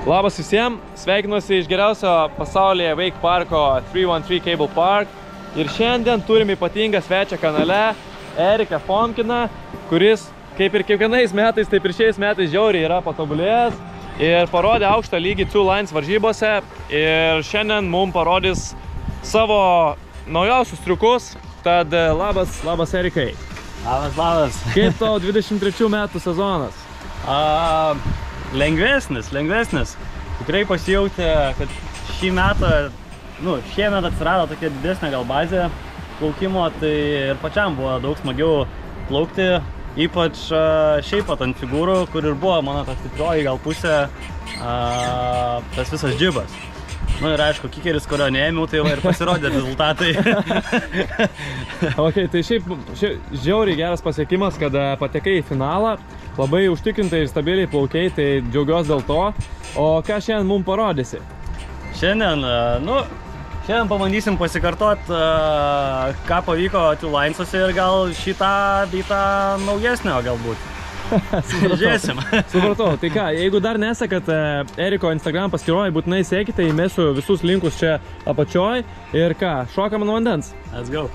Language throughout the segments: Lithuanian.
Labas visiems, sveikinuosi iš geriausio pasaulyje Wake Parko 313 Cable Park. Ir šiandien turime ypatingą svečią kanale, Eriką Fomkiną, kuris kaip ir kiekvienais metais, taip ir šiais metais žiauriai yra patobulėjęs ir parodė aukštą lygį Two Lines varžybose. Ir šiandien mums parodys savo naujausius triukus. Tad labas Erikai. Labas. Kaip tau 23 metų sezonas? Lengvesnis. Tikrai pasijautė, kad šiemet atsirado tokia didesnė gal bazė plaukimo, tai ir pačiam buvo daug smagiau plaukti, ypač šiaip ant figūrų, kur ir buvo mano ta stiprioji gal pusė, tas visas džibas. Ir aišku, kikeris, kurio neėmiau, tai ir pasirodė rezultatai. Ok, tai šiaip žiauriai geras pasiekimas, kad patekai į finalą, labai užtikrintai ir stabiliai plaukiai, tai džiaugiuosi dėl to. O ką šiandien mums parodysi? Šiandien pabandysim pasikartot, ką pavyko Two Linesuose ir gal šitą naujesnio galbūt. Žiūrėsim. Supratau. Tai ką, jeigu dar nesekat Eriko Instagram paskyroje, būtinai sekite, įmesiu visus linkus čia apačioj. Ir ką, šokam ant vandens? Let's go.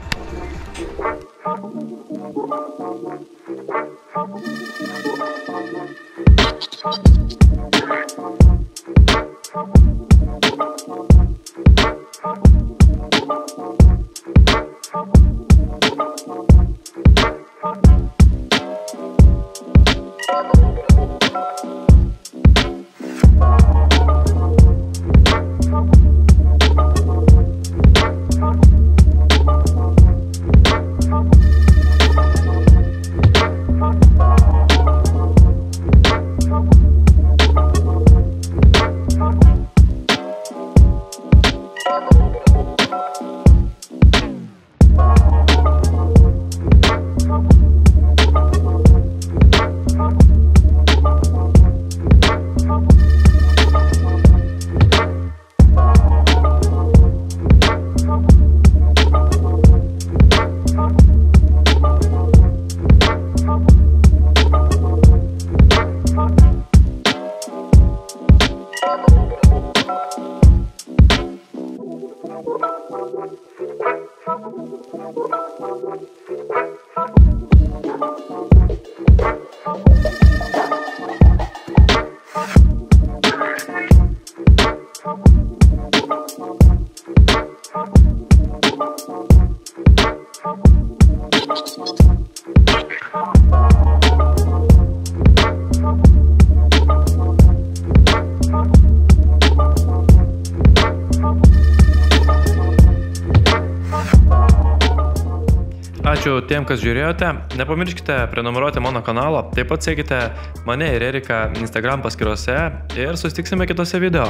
Ačiū tiem, kas žiūrėjote. Nepamirškite prenumeruoti mano kanalą. Taip pat sekite mane ir Eriką Instagram paskyrose ir susitiksime kitose video.